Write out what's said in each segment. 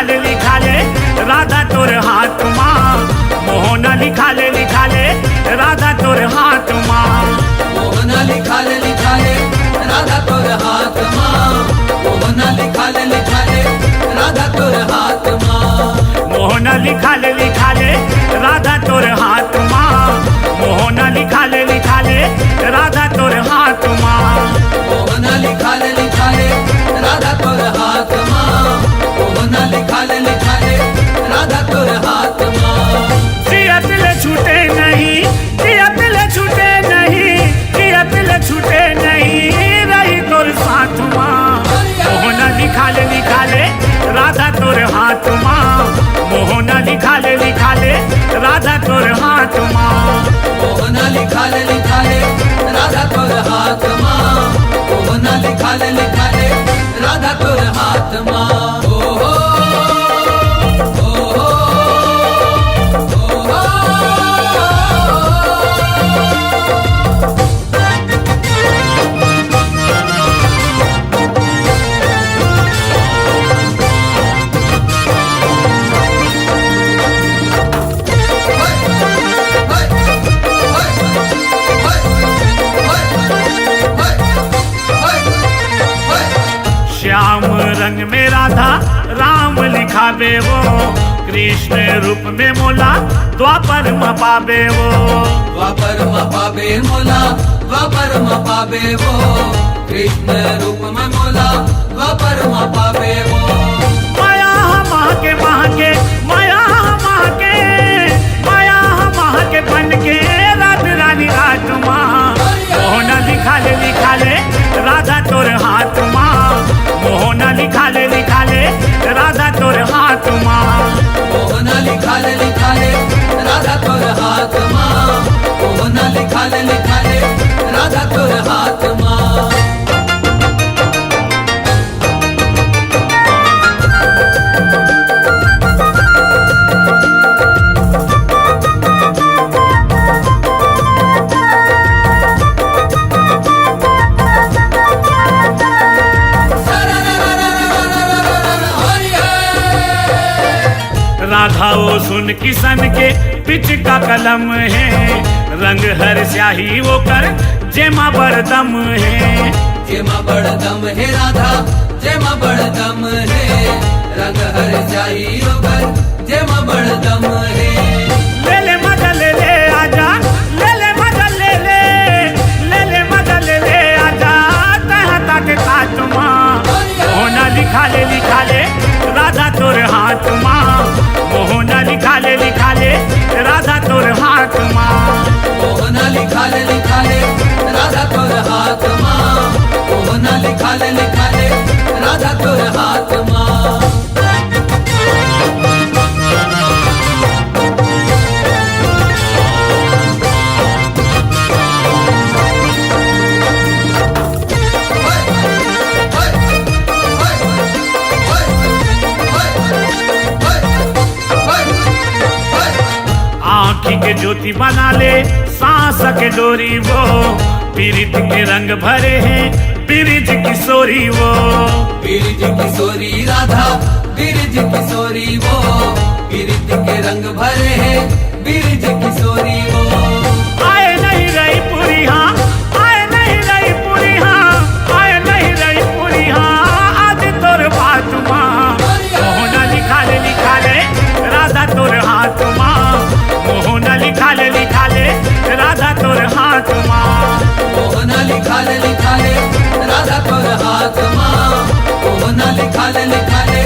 लिखा ले राधा तोर हाथ माँ, मोहना लिखा ले राधा तोर हाथ माँ, मोहना लिखा ले राधा तोर हाथ माँ, मोहना लिखा ले राधा तोर हाथ माँ, मोहना लिखा ले राधा तोर हाथ माँ, मोहना लिखा ले राधा तोर हाथ माँ, मोहना लिखा ले राधा तोर हाथ माँ, मोहना लिखा ले राधा तोर हाथ माँ। जिया दिल छूटे नहीं, जिया दिल छूटे नहीं, जिया दिल छूटे नहीं, रही तोर साथ माँ, मोहना लिखा ले राधा तोर हाथ माँ, मोहना लिखा ले राधा तोर हाथ माँ, मोहना लिखा ले राधा तोर हाथ माँ, मोहना लिखा ले राधा तोर हाथ माँ। ओ हो श्याम रंग में राधा राम लिखावे वो, कृष्ण रूप में मोला द्वापर में पावे वो, द्वापर में पावे मोला, द्वापर में पावे वो, कृष्ण रूप में मोला द्वापर में पावे वो। माया माँ के माया माँ के बन के रात रानी रात माँ, मोहना लिखा ले राधा तोर हाथ माँ, मोहना लिखा ले राधा तोर हाथ माँ, मोहना लिखा ले राधा तोर हाथ माँ, मोहना लिखा ले राधा तोर हाथ माँ। राधा वो सुन किसन के पिच का कलम है, रंग हर स्याही वो कर जेमा बड़दम है, जेमा बड़दम है राधा, जेमा बड़दम है, रंग हर स्याही वो कर जेमा बड़दम है। ले ले मजा ले आजा, ले ले मजा ले मजा ले आजा, तहाँ तक काट माँ, मोहना लिखा ले राधा तोर हाथ माँ, मोहना लिखा ले राधा तोर हाथ माँ, मोहना लिखा ले राधा तोर हाथ माँ, मोहना लिखा ले राधा तोर हाथ माँ। आँखी के ज्योति बना ले सांस के डोरी वो, पीरित के रंग भरे हैं बिरिज किशोरी वो, बिरिज किशोरी राधा, बिरिज किशोरी वो, बिरिज के रंग भरे हैं बिरिज किशोरी वो। आए नहीं रही पूरी हाँ, आए नहीं रही पूरी हाँ, आए नहीं रही पूरी हाँ, आज तोर बात माँ, मोहना लिखा ले राधा तोर हाथ माँ, मोहना लिखा ले राधा तोर हाथ माँ, मोहना लिखा ले राधा तोर हाथ माँ, मोहना लिखा ले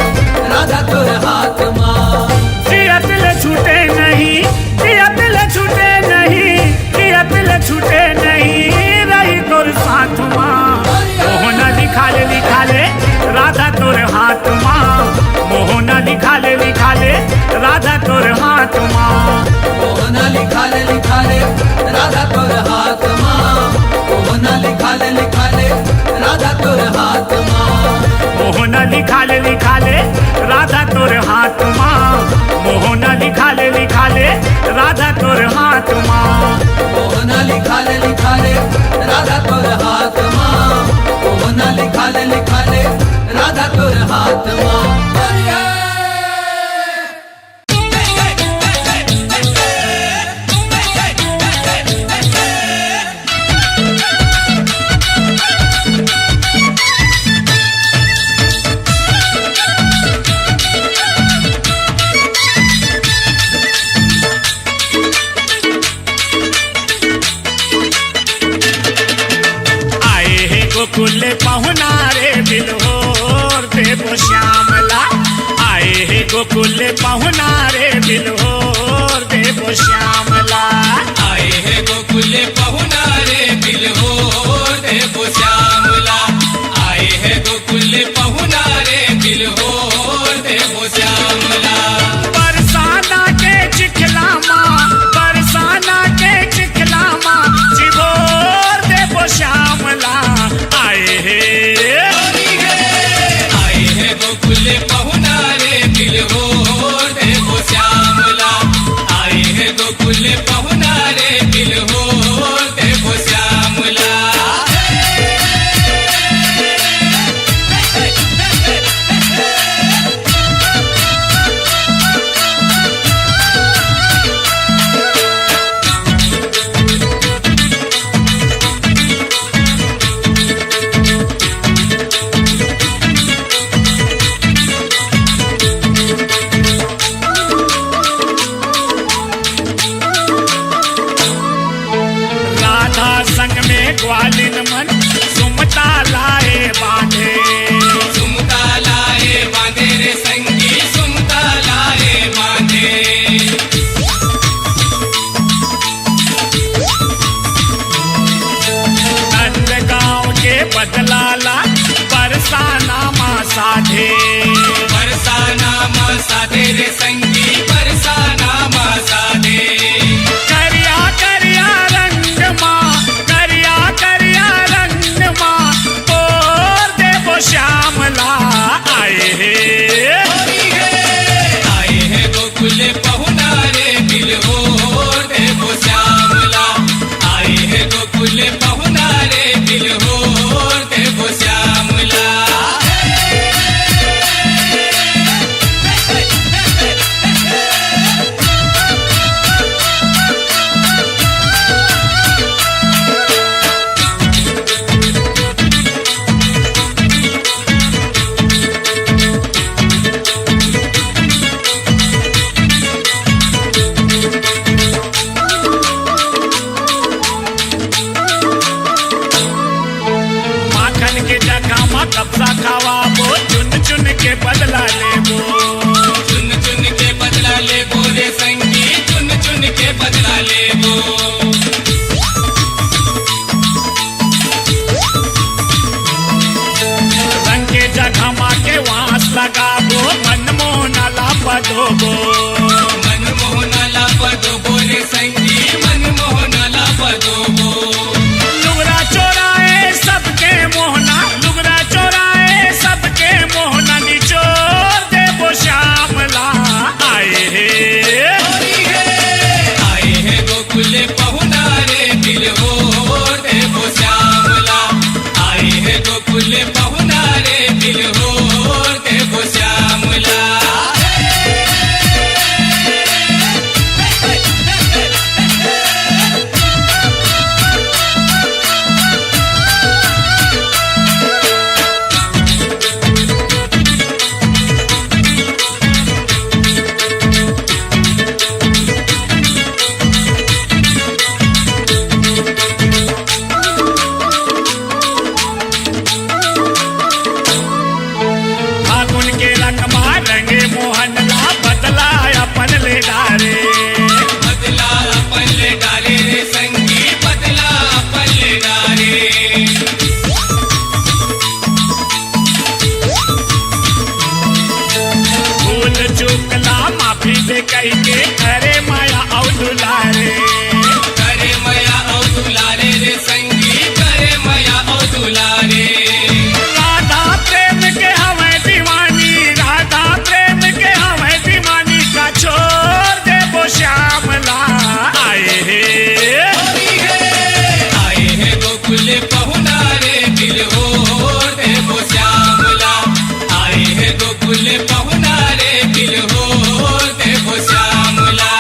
राधा तोर हाथ माँ। जिया दिल छूटे नहीं, जिया दिल छूटे नहीं, जिया दिल छूटे नहीं, रही तोर साथ माँ, मोहना लिखा ले राधा तोर हाथ माँ, मोहना लिखा ले राधा तोर हाथ माँ, मोहना लिखा ले राधा तोर हाथ माँ, मोहना लिखा ले राधा तोर हाथ माँ, मोहना लिखा ले राधा तोर हाथ माँ, मोहना लिखा ले राधा तोर हाथ माँ, मोहना लिखा ले राधा तोर हाथ माँ, मोहना लिखा ले राधा तोर हाथ माँ। गोकुल पाहुणा रे बिल्होर देवो श्यामला आए है गोकुल पाहुणा रे बिल्होर देवो श्यामला आए है गोकुल पाहुणा रे बिल्होर देवो श्यामला बरसाना के चिखलामा बरसाना के चिखलामा चिभोर देवो श्यामला आए है गोकुल पाहुणा रे बिल्होर देवो श्यामला आए है गोकुल पाहुणा रे बिल्होर देवो श्यामला ग्वालिन मन सुमता लाए बांधे सुमता लाए बांधे रे संगी सुमता लाए बांधे नंदगांव के बदलाला बरसाना मा साधे बरसाना मा साधे रे संगी बरसाना मा साधे करिया करिया रंग मा श्यामला आए है गोकुल पाहुणा रे बिल्होर देवो श्यामला आए है गोकुल पाहुणा रे बिल्होर देवो श्यामला कब्जा खावा बो चुन चुन के बदला ले बो चुन चुन के बदला ले बो रे संगी चुन चुन के बदला ले बो रंग के जगह माँ के वास लगा बो मनमोहना लापदो बो मनमोहना लापदो बो रे संगी मनमोहना लापदो बो लुगरा चोराए सबके मोहना लुगरा चोराए सबके मोहना निचोर देवो श्यामला आए है गोकुल पाहुणा रे बिल्होर देवो श्यामला आए है गोकुल पाहुणा रे बिल्होर देवो श्यामला रंगे मोहन ला बदला अपन ले डारे बदला अपन ले डारे रे संगी बदला अपन ले डारे भूल चूकला माफी दे कही के करे माया और दुलारे करे माया और दुलारे रे संगी करे माया और दुलारे राधा प्रेम के हमें दीवानी राधा प्रेम के हमें दीवानी का छोड़ दे वो श्यामला आए है गोकुल पाहुणा रे बिल्होर देवो श्यामला आए है गोकुल पाहुणा रे बिल्होर देवो श्यामला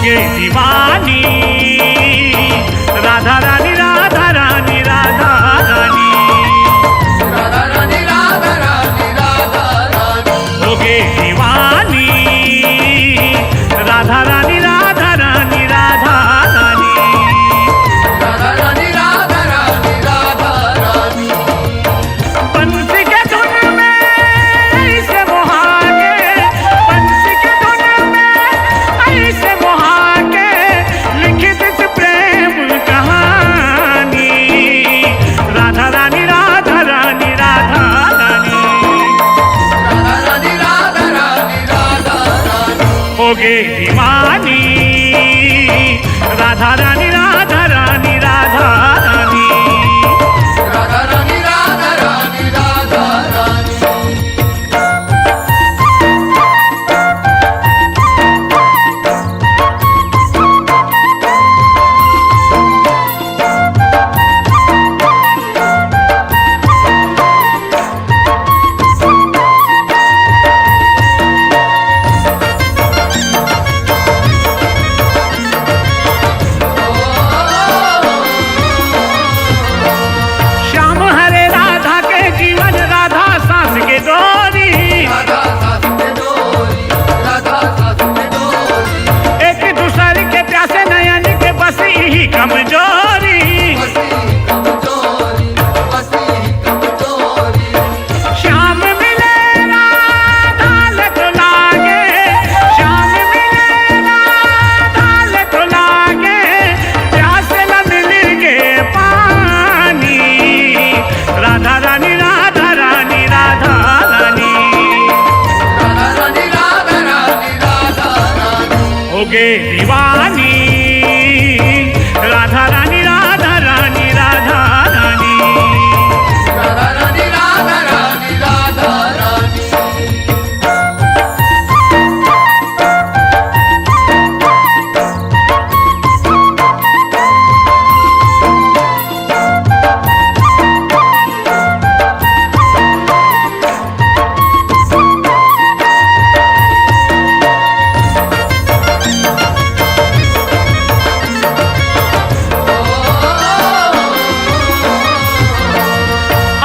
गे दीवानी राधा रानी राधा रानी राधा रानी राधा रानी राधा रानी राधा रानी हो गे दीवानी राधा रानी राधा रानी राधा रानी राधा रानी राधा रानी राधा रानी बंसी के धुन में ऐसे मोहागे बंसी के धुन में ऐसे मोहागे लिखित इस प्रेम कहानी राधा रानी राधा रानी राधा रानी राधा रानी राधा रानी राधा रानी हो गे दीवानी राधा रानी राधा रानी राधा रानी राधा रानी राधा रानी राधा रानी श्याम हरे राधा के जीवन राधा सांस के डोरी राधा सास के डोरी राधा सास के डोरी एक दूसरे के प्यासे नयन के बस यही कमजोरी बसी कमजोरी बसी कमजोरी श्याम मिले राधा लत लागे श्याम मिले राधा लत लागे प्यास न मिलेगे पानी राधा रानी राधा रानी राधा रानी राधा रानी राधा रानी राधा रानी हो गे दीवानी राधा रानी राधा रानी राधा रानी राधा रानी राधा रानी राधा रानी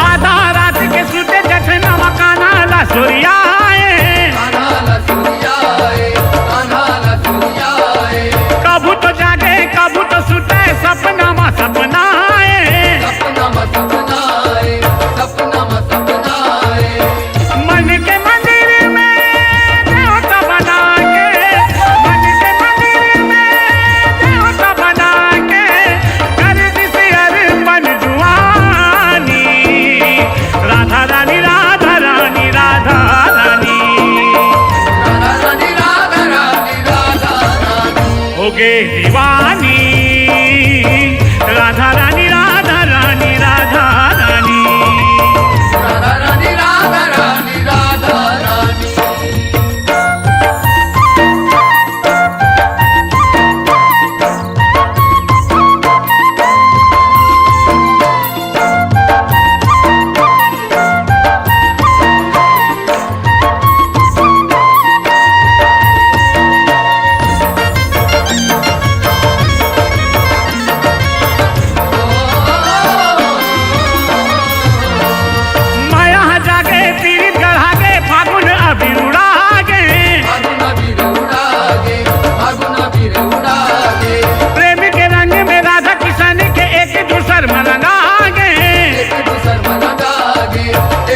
आधा रात के सुते जठना मकाना ला सोरियाए कान्हा लसुरियाए कान्हा लसुरियाए कभू तो जागे कभू तो सुते सपना मा सपनाए सपना म सपनाए सपना म सपनाए मन के मंदिर में देवता बना के मन के मंदिर में देवता बना के कर दिसे अर्पण जुआनी राधा रानी राधा रानी राधा रानी राधा रानी राधा रानी राधा रानी हो गे दीवानी राधा रानी राधा रानी राधा रानी राधा रानी राधा रानी राधा रानी माया जागे पीड़ित गढ़ागे फागुन अभी उड़ागे फागुन बीर उड़ागे फागुन बीर उड़ागे प्रेम के रंग में राधा किशन के एक दूसर मन लागे एक दूसर मन दागे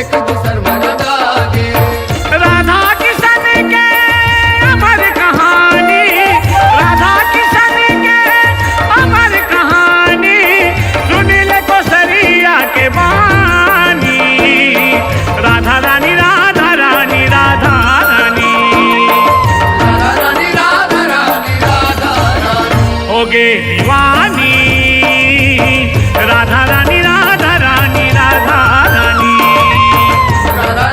एक दूसर मन दागे राधा किशन के अमर कहानी राधा किशन के अमर कहानी सुन ले को सरिया के बानी राधा रानी राधा रानी राधा रानी राधा रानी राधा रानी राधा रानी हो गे दीवानी राधा रानी राधा रानी राधा रानी राधा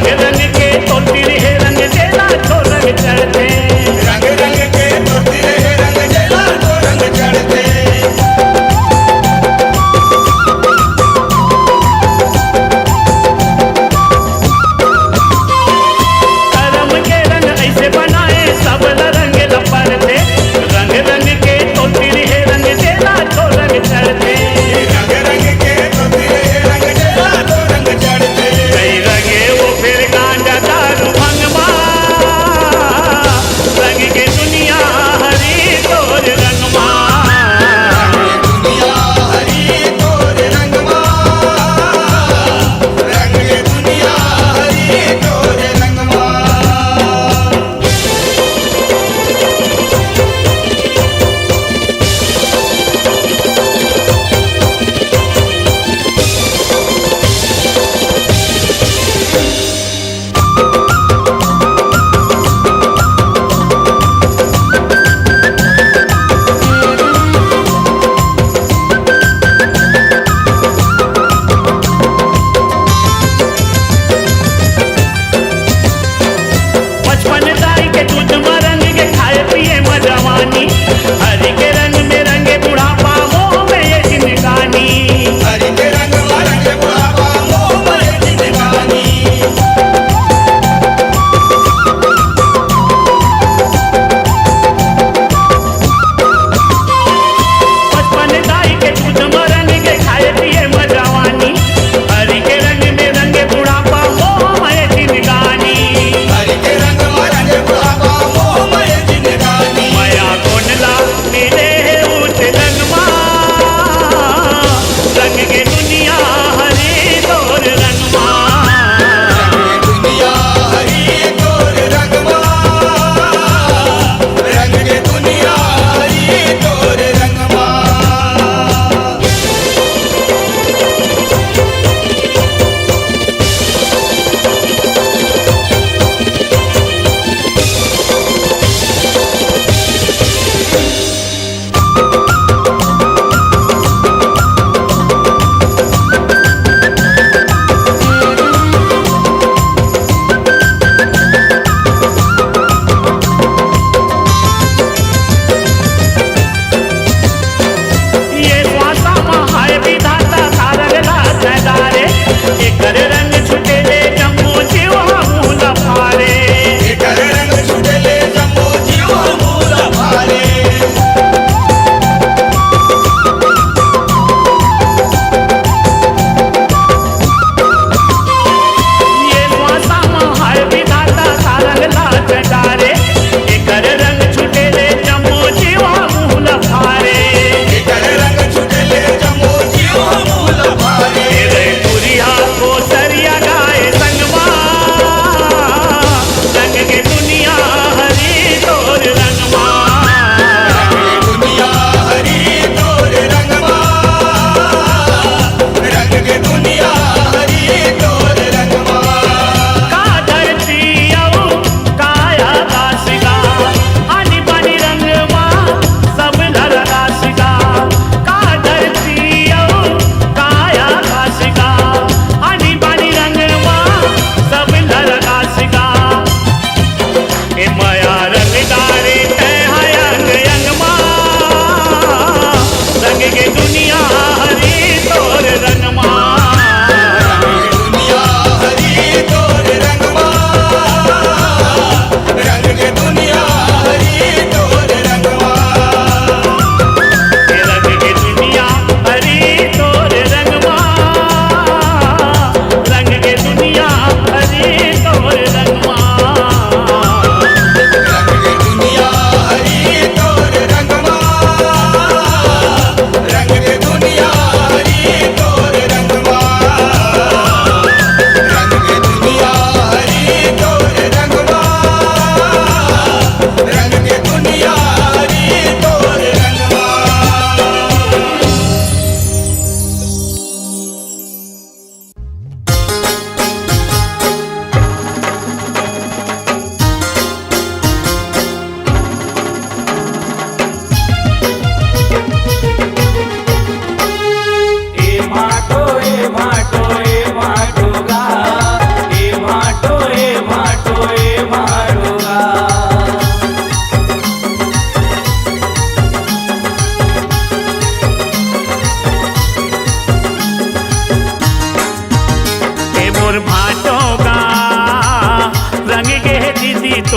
रंग रंग के तो तिरहे रंग जेला तो रंग चढ़ते रंग रंग के तो तिरहे रंग जेला तो रंग चढ़ते करम के रंग ऐसे बनाए सब रंग लपरते रंग रंग के तो तिरहे रंग जेला तो रंग चढ़ते रंग रंग के तो तिरहे रंग जेला तो रंग चढ़ते कई रंगे वो फिर गांजा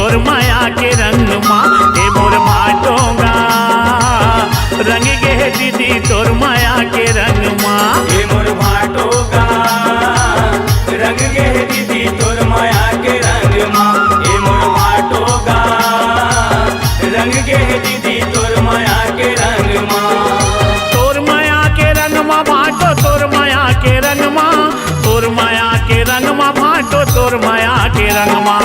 तोर माया के रंग माँ ए मोर भाटोगा रंग गे दीदी तोर माया के रंग माँ ए मोर भाटोगा रंग गे दीदी तोर माया के रंग माँ ए मोर भाटोगा रंग गे दीदी तोर माया के रंग माँ तोर माया के रंग माँ भाटो तोर माया के रंग माँ तोर माया के रंग माँ भाटो तोर माया के रंग माँ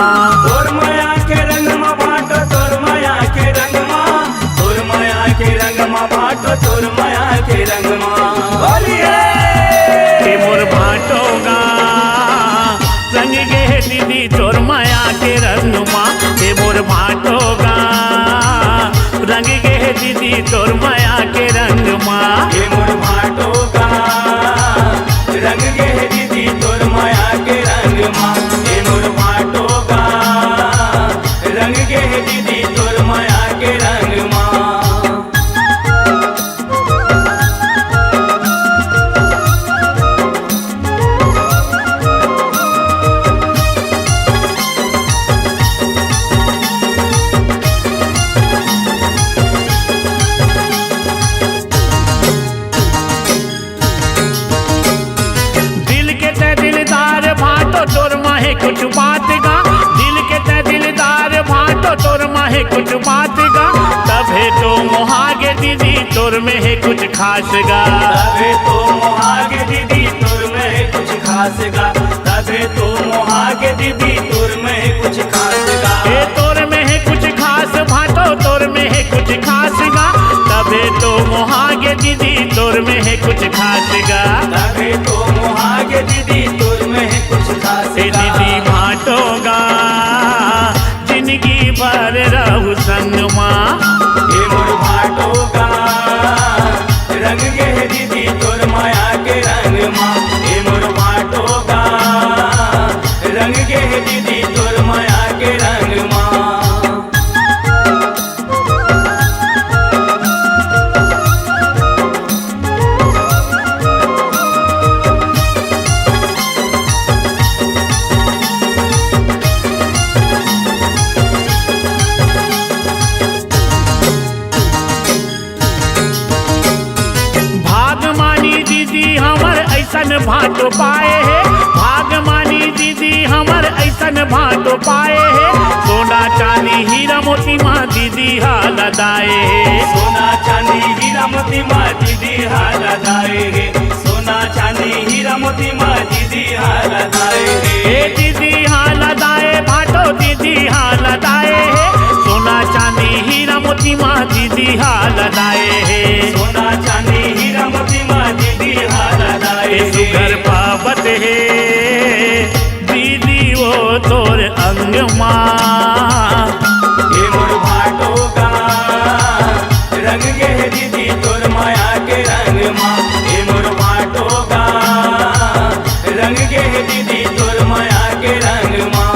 तोर माया के रंग माँ भाटो तोर माया के रंग माँ तोर माया के रंग माँ भाटो तोर माया के रंग माँ बोलिए ए मोर भाटोगा रंग गे दीदी तोर माया के रंग माँ ए मोर भाटोगा रंग गे दीदी तोर माया के रंग माँ ए मोर भाटोगा रंग गे दीदी तोर माया के रंग माँ ए मोर भाटोगा रंग गे दीदी तोर माया के रंग माँ दिल के ते दिलदार भाटो तोर माहे कुछ बात गा दिल के ते दिलदार भाटो तोर माहे कुछ बात गा तबे तो मोहागे दीदी तोर में है कुछ खास गा तबे तो मोहागे दीदी तोर में है कुछ खास गा तबे तो मोहागे दीदी तोर में है कुछ खास गा ए तोर में है कुछ खास भाटो तोर में है कुछ खास गा तबे तो मोहागे दीदी तोर में है कुछ खास गा तबे तो मोहागे दीदी तोर में है कुछ खास ए गा दीदी भाटोगा जिंदगी भर रहू संग माँ ए मोर भाटोगा रंग गे दीदी तोर माया के रंग माँ ए मोर भाटोगा रंग गे दीदी तोर माया के रंग माँ भागमानी दीदी हमर ऐसन भाटो पाए है भागमानी दीदी हमर ऐसन भाटो पाए है सोना चांदी हीरा मोती माँ दीदी हाल दाए है सोना चांदी हीरा मोती माँ दीदी हाल दाए गे सोना चांदी हीरा मोती माँ दीदी हाल दाए गे ए दीदी हाल दाए भाटो दीदी हाल दाए है सोना चांदी हीरा मोती माँ दीदी हाल दाए है सोना चांदी हीरा मोती माँ दीदी हाल दाए गे सुगर पावत है दीदी वो तोर अंग माँ ए मोर भाटोगा रंग गे दीदी तोर माया के रंग माँ ए मोर भाटोगा रंग गे दीदी तोर माया के रंग माँ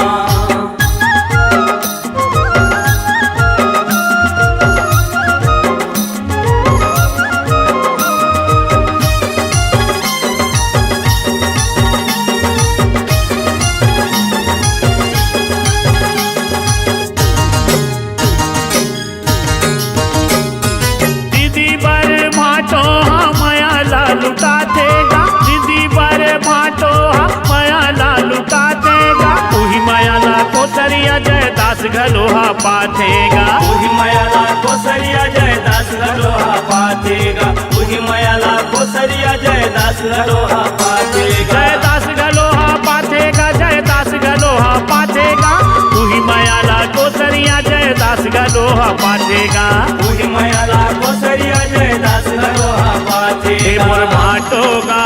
दीदी बर भाटो हाँ माया ला लुटा देगा दीदी बर भाटो हाँ माया ला लुटा देगा उही माया ला को सरिया जय दास घलोहा पाथेगा उही मयाला कोसरिया जय दास गलोहा पातेगा उही मयाला कोसरिया जय दास गलोहा पातेगा जय दास गलोहा पाथेगा जय दास गलोहा पाथेगा उही माया ला को सरिया जय दास गलोहा पाथेगा उही मयाला कोसरिया जय दास गलोहा हे पातेगा मोर भाटोगा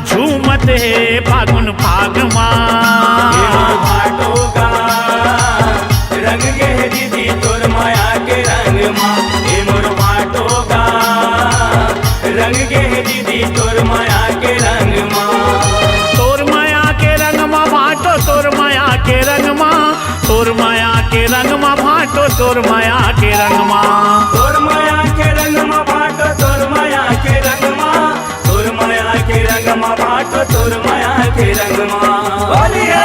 झूमत है फागुन फाग ए मोर माँ भाटोगा रंग गे दीदी तोर माया के रंग माँ ए मोर भाटोगा रंग गे दीदी तोर माया के रंग माँ तोर माया के रंग माँ भाटो तोर माया के रंग माँ तोर माया के रंग माँ भाटो तोर माया के रंग माँ तोर माया के रंग माँ भाटो तोर माया के रंग माँ तोर माया के रंग माँ भाटो तोर माया के रंग माँ बोलिए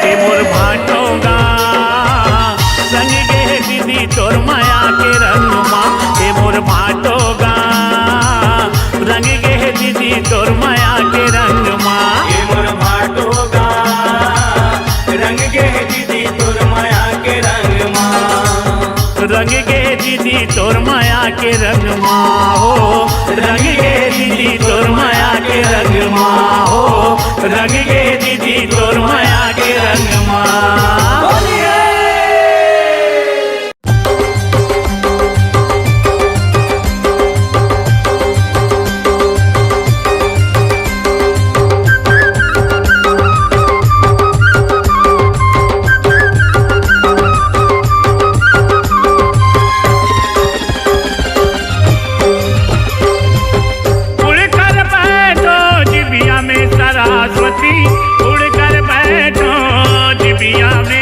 हे मोर भाटोगा रंग गे दीदी तोर माया के रंग माँ हो, रंग गे दीदी तोर माया के रंग माँ हो, रंग गे दीदी तोर माया के रंग माँ। बोलिए उड़कर बैठो जिबिया में सरस्वती, उड़कर बैठो जिबिया में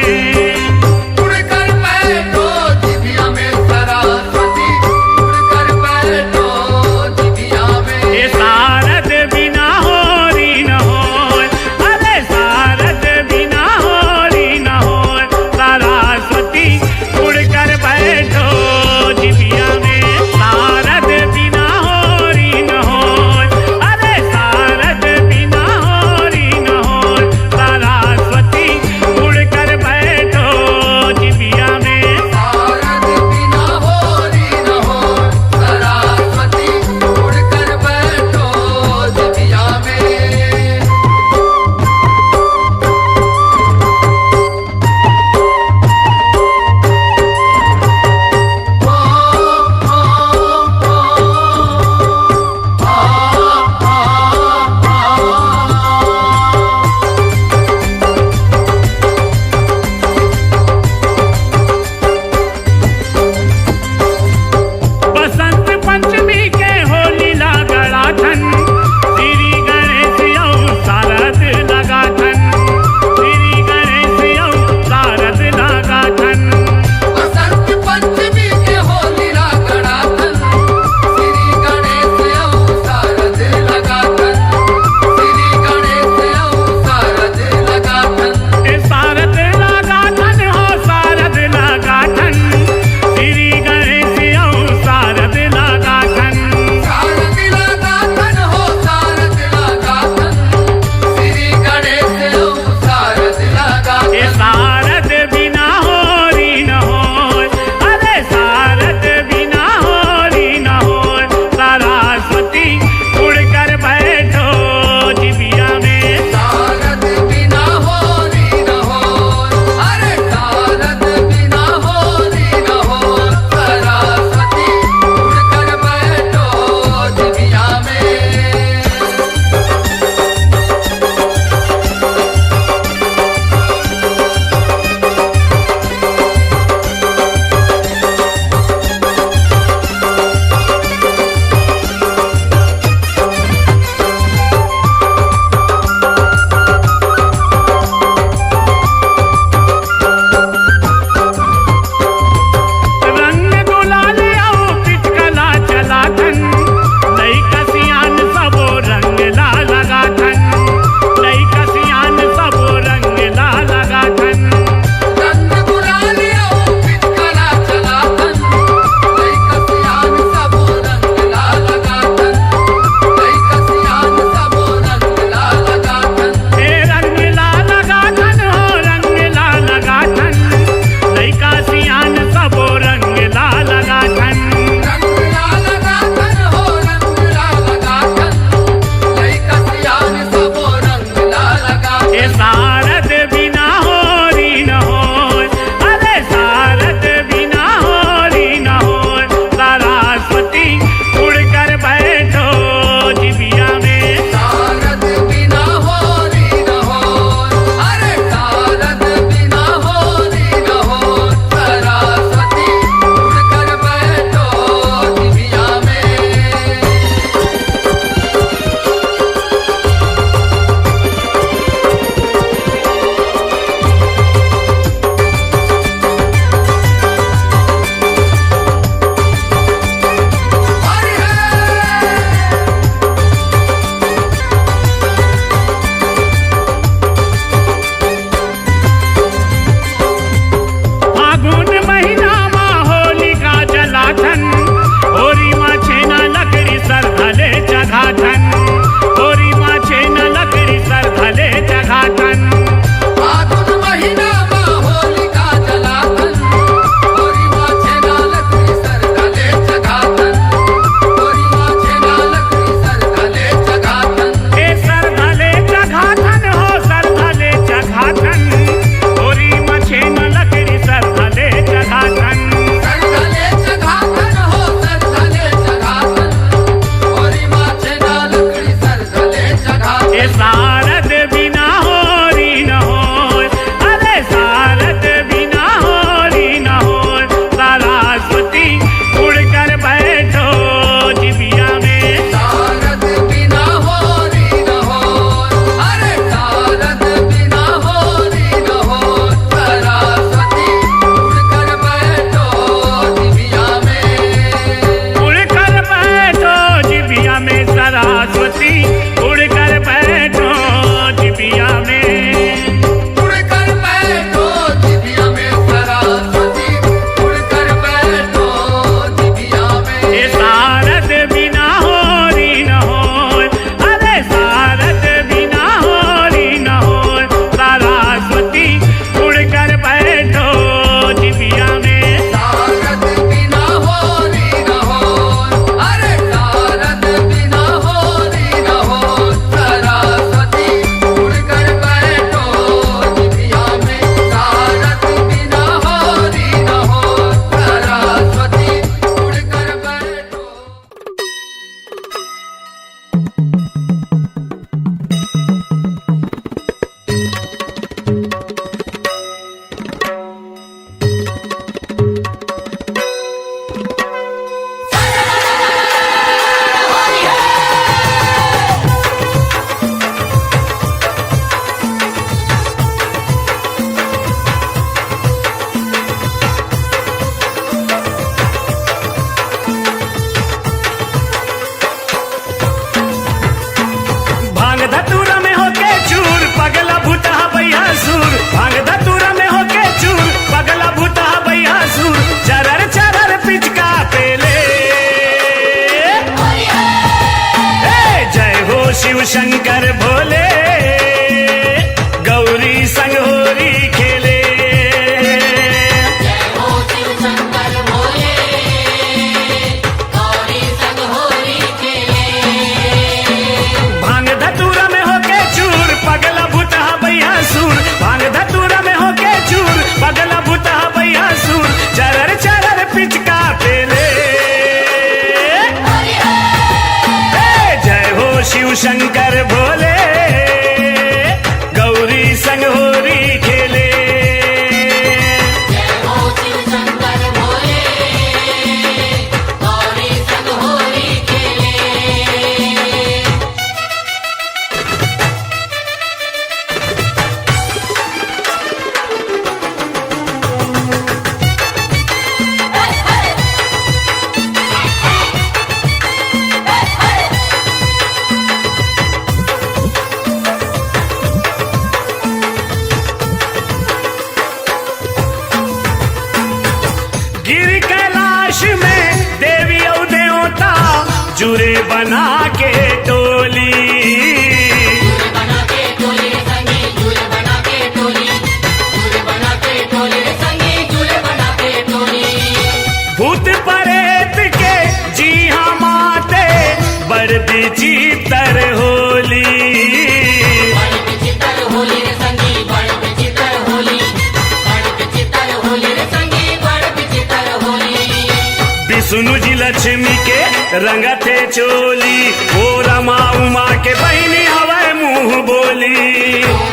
शंकर भोले गौरी संग होरी खेले। जय हो शिव शंकर भोले गौरी संग होली खेले। गिर कैलाश में देवी और देवता जुरे बना के टोली। झूले बना के टोली रे संगी झूले बना के टोली। झूले बना के टोली रे संगी झूले बना के टोली। भूत परेत के जी हाँ माते बड़ विचित्र होली। बड़ विचित्र होली रे संगी बड़ विचित्र होली। बड़ विचित्र होली रे संगी बड़ विचित्र होली। विष्णु जी लक्ष्मी के रंगते चोली। ओ रमा उमा के बहनी हवे मुंह बोली।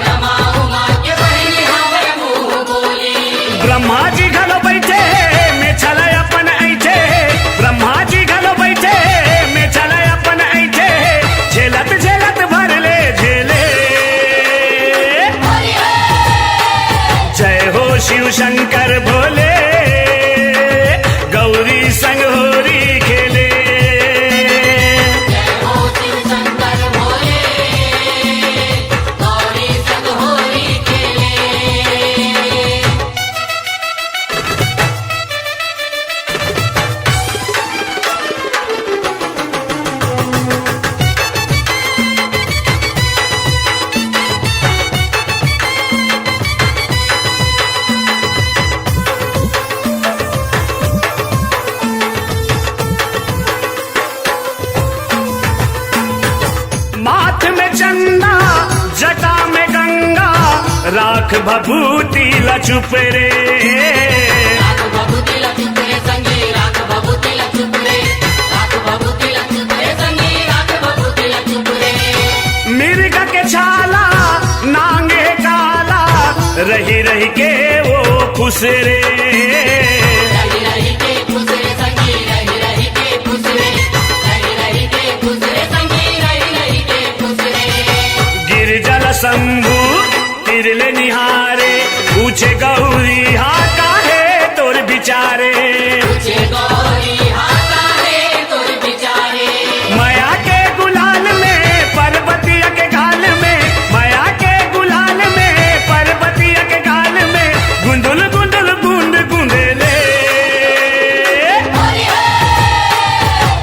रमा उमा के बहनी हवे मुंह बोली। ब्रह्मा जी घलो बैठे में चले अपन ऐठे। ब्रह्मा जी घलो बैठे में चले अपन ऐठे। झेलत झेलत भर ले झेले। जय हो शिव शंकर भोले गौरी संग होरी खेले। जय हो शिव शंकर भोले गौरी संग होली खेले। माथ में चंदा जटा में गंगा राख भभूति लचुप रे। राख भभूति लचुप रे संगी राख भभूति लचुप रे। राख भभूति लचुप रे संगी राख भभूति लचुप रे। मिर्ग के छाला नांगे काला रही रही के वो खुश रे। रही रही के खुश रे संगी रही रही के खुश रे। रही रही के खुश रे संगी रही रही के खुश रे। गिरजल शंभु तिरले निहारे पूछे गौरी हा काहे तोर बिचारे। पूछे गौरी हाथा है तोर बिचारे। माया के गुलाल में पर्वतिया के गाल में। माया के गुलाल में पर्वतिया के गाल में गुंदुल गुंदुल गुंद गुंदेले।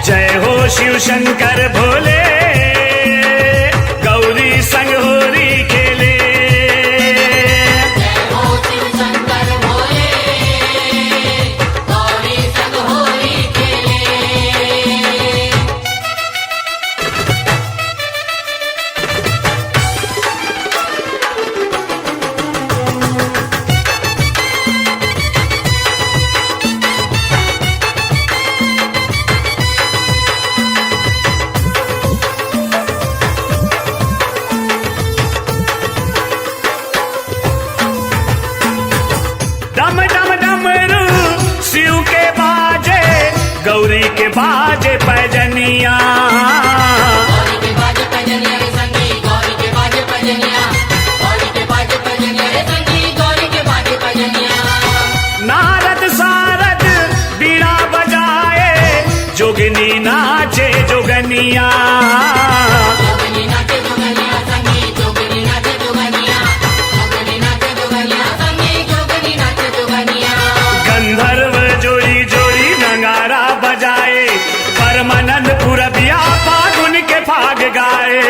जय हो शिव शंकर भोले गौरी संग होरी खेले। जय हो शिव शंकर भोले गौरी संग होली खेले। डम डम डमरू शिव के बाजे गौरी के बाजे पैजनिया। गौरी के बाजे पैजनिया रे संगी गौरी के बाजे पैजनिया। गौरी के बाजे पैजनिया रे संगी गौरी के बाजे पैजनिया। नारद सारद बीड़ा बजाए जोगनी नाचे जोगनिया। जोगनी नाचे जोगनिया संगी जोगनी नाचे जोगनिया। जोगनी नाचे जोगनिया संगी जोगनी नाचे जोगनिया। गंधर्व जोड़ी जोड़ी नगारा बजाए परमानंद पुरबिया फागुन के फाग गाए।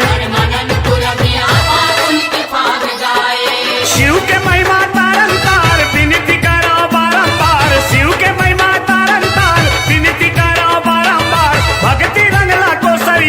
परमानंदपुर अभिया फागुन के फाग गाए। शिव के महिमा तारन तार विनती करो बारंबार। शिव के महिमा तारन तार विनती करो बारंबार। भक्ति रंगला को सर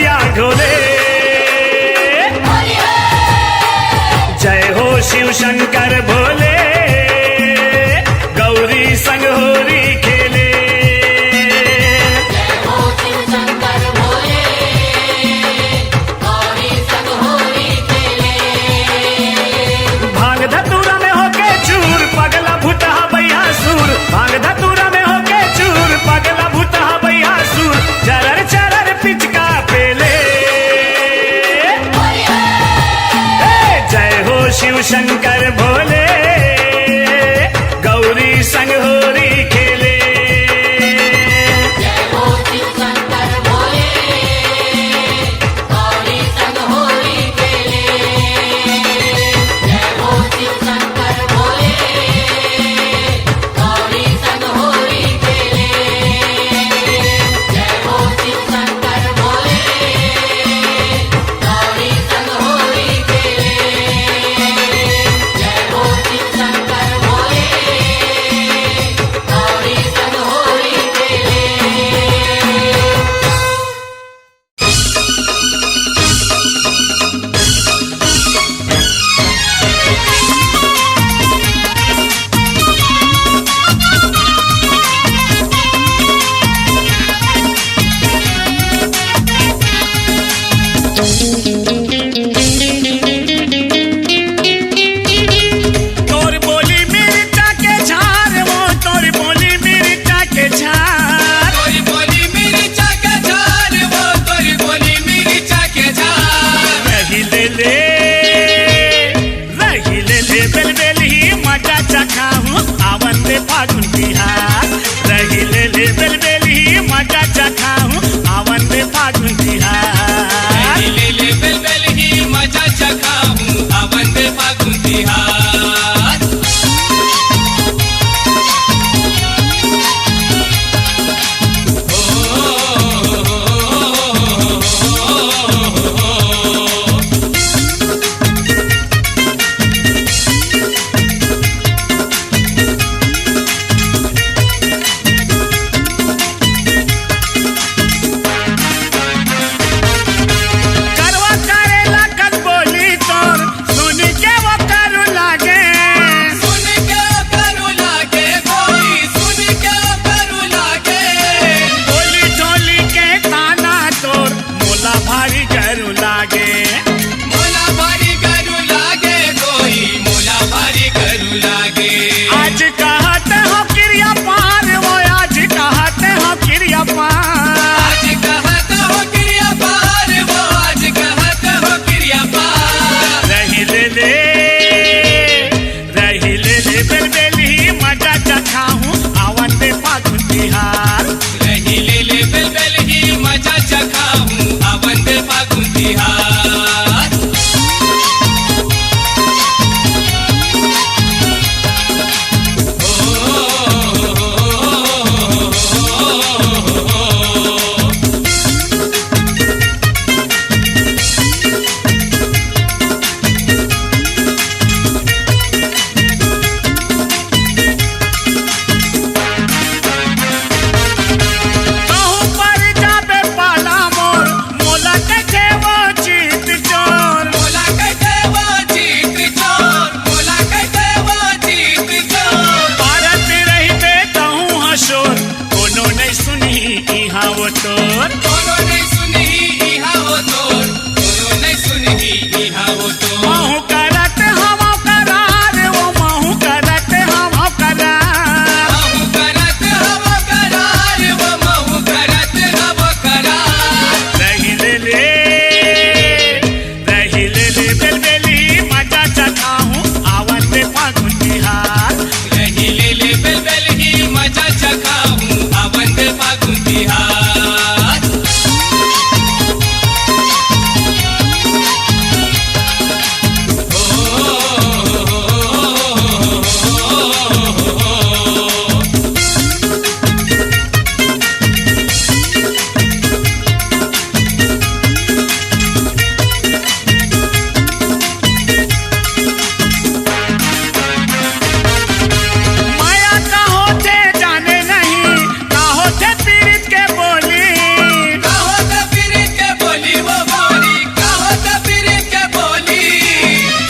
शंकर भोले गौरी संग होरी खेले जय हो शिव शंकर भोले गौरी संग होली खेले जय हो शिव शंकर भोले गौरी संग होली खेले जय हो शिव शंकर भोले गौरी संग होली खेले जय हो शिव शंकर भोले गौरी संग होली खेले तोर बोली मिर्चा के झार वो तोर बोली मिर्चा के झार तोरी बोली मिर्चा के झार वो तोरी बोली मिर्चा के झार रही ले बेल ही मजा चखाऊं आवन दे फागुन बिहार रही ले बेल ही मजा चखाऊं आवन दे फागुन बिहार ले ले बेल बेल ही मजा चखाऊं आवन दे फागुन बिहार करवा करेला कल बोली तोर सुन के वो करू लागे सुन के करू लागे कोई सुन के करू लागे बोली ढोली के ताना तोर मोला भारी करू लागे मोला भारी करू लागे कोई मोला भारी करू लागे आज कहते हो क्रिया पार वो आज कहते हो क्रिया पार आज कहत हो क्रिया पार वो आज कहत हो क्रिया पार रही ले बेल ही मजा चखाऊं आवन दे फागुन बिहार रही ले ले बेल बेल ही मजा चखाऊं आवन दे फागुन बिहार कहूं पर जाबे पाला मोर मोला के वो चीत चोर मोला कहते वो जीत चोर मोला कहते वो जीत चोर भारत रही बे कहूं हशोर कोनो नहीं सुनी इहाँ वो तोर कोनो नहीं सुनी इहा वो तोर कोनो नहीं सुनी इहा वो तोर महू करत हवा करार वो महू करत हवा करार महू करत हव करार वो महू करत हव करार रही ले बेल ही मजा चखाऊं आवन दे फागुन बिहार रही ले ले बेल बेल ही मजा चखाऊं आवन दे फागुन बिहार माया का होते जाने नहीं का होते पीड़ित के बोली कहो तो पीरित के बोली वो बोली कहो तो पीरित के बोली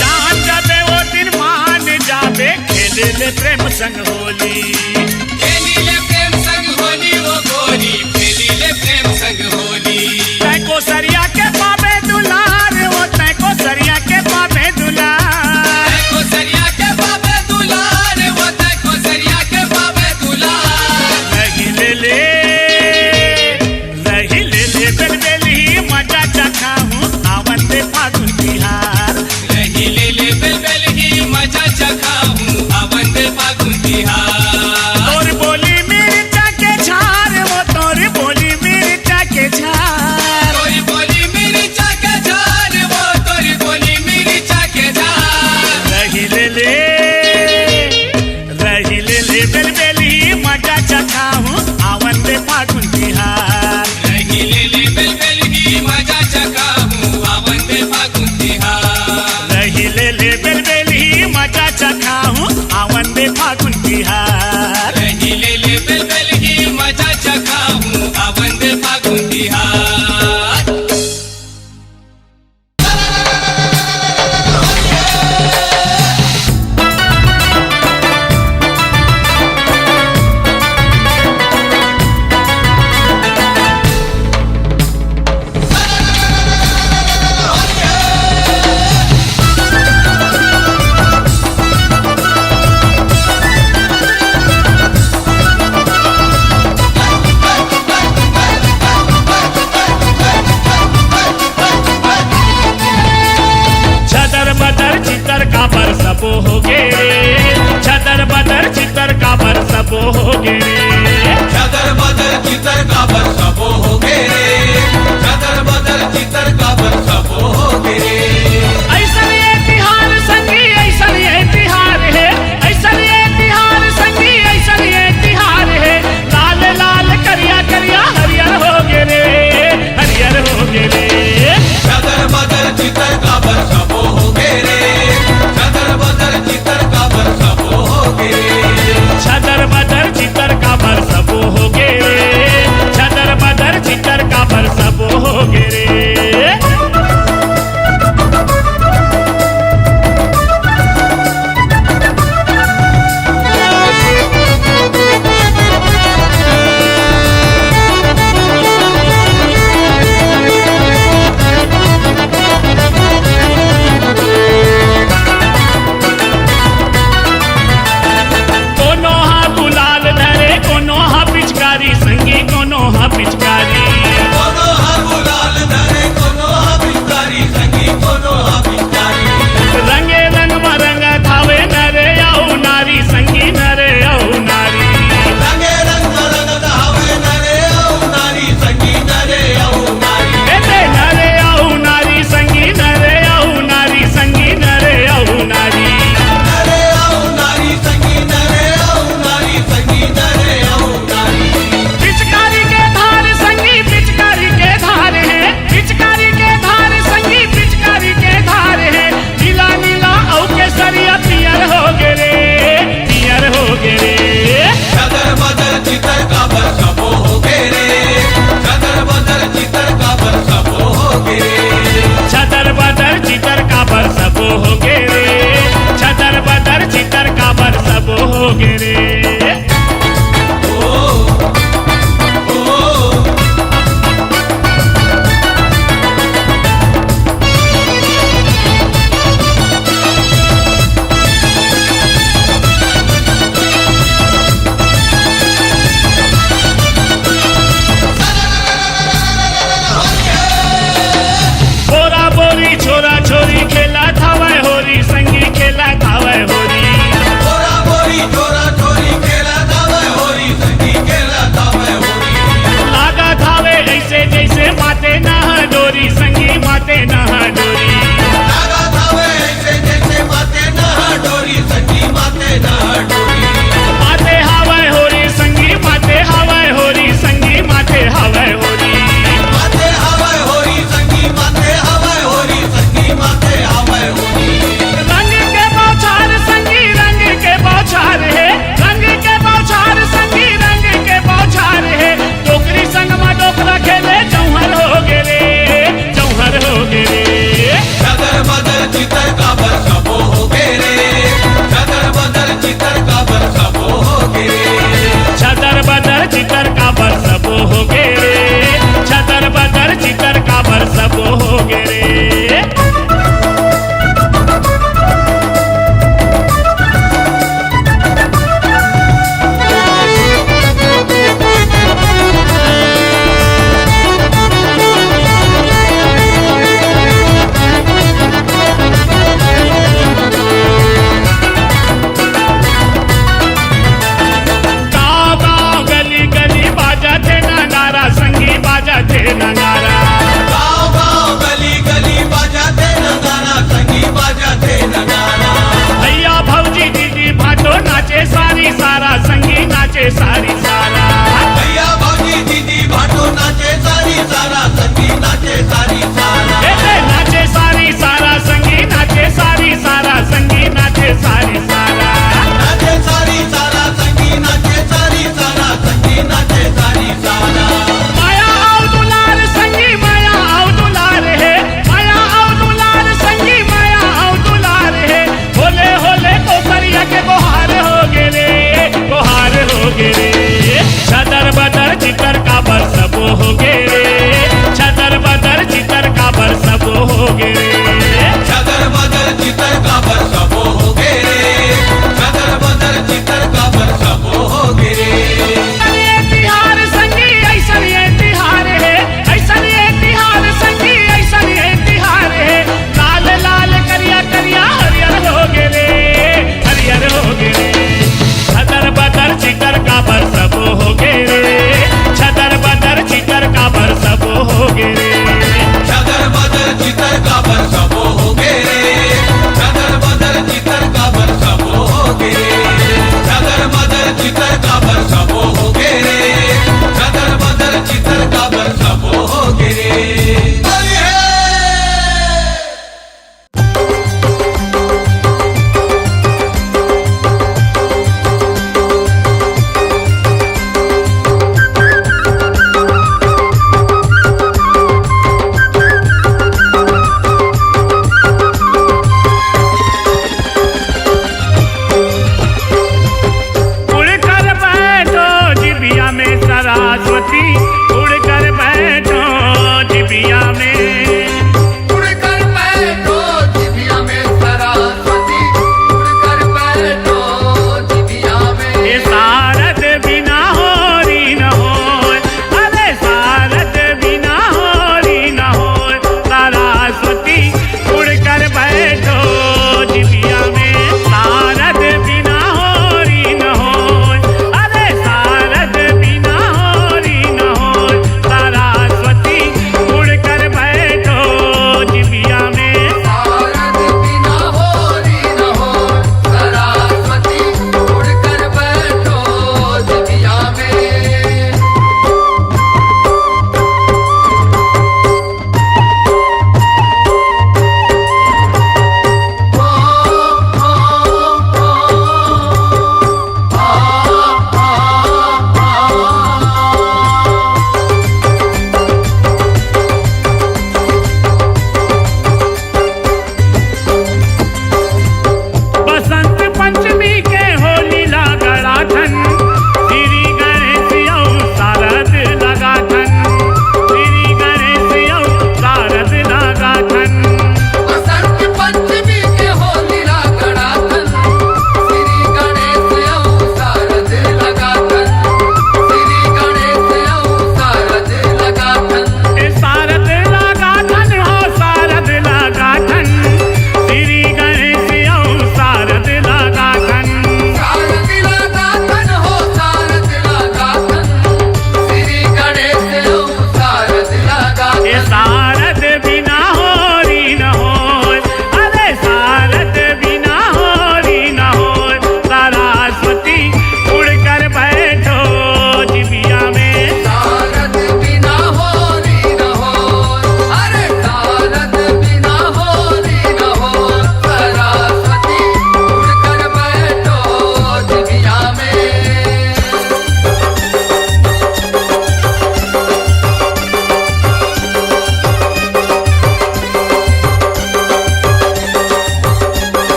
जान जाबे वो दिन मान जाबे खेले ले प्रेम संग होली खेली ले प्रेम संग होली वो गोरी खेली ले प्रेम संग होली तै को सरिया के पावे दुलार वो तै को सरिया के पावे दुलार को सरिया के बाबे दुलार वो तय को सरिया के बाबे दुलार रही ले बेल ही मजा चखाऊं आवन दे फागुन बिहार रही ले ले बेल बेल ही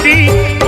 साठी